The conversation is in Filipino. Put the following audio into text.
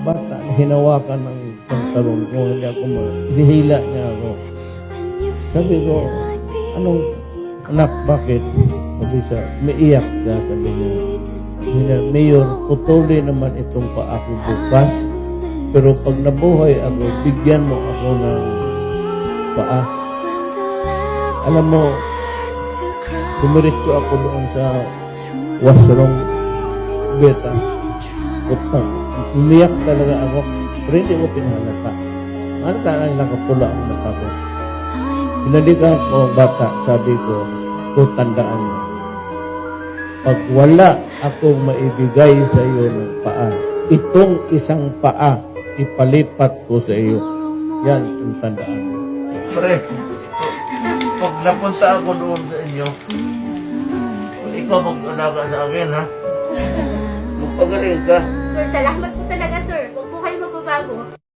bata, hinawakan ng pantalon ko, hindi ako hihila niya ako. Sabi ko, anong anak, bakit? Sabi siya, umiiyak siya, sabi niya, Mayor, putuli naman itong paa ko bukas, pero pag nabuhay ako, bigyan mo ako ng paa. Alam mo, dumiretso ako doon sa washroom, beta. Utang. Umiyak talaga ako, pero hindi ko pinahalata. Halata lang nakapula ang mata ko. Pinalikan ko, bata, sabi ko, tandaan mo. Pag wala akong maibigay sa iyo ng paa, itong isang paa, ipalipat ko sa iyo. Yan ang tandaan mo. Pre, pag napunta ako doon sa inyo, ikaw mag-alaga sa akin, ha? Magpagaling ka. Sir, salamat po talaga, sir. Huwag po kayo magbabago.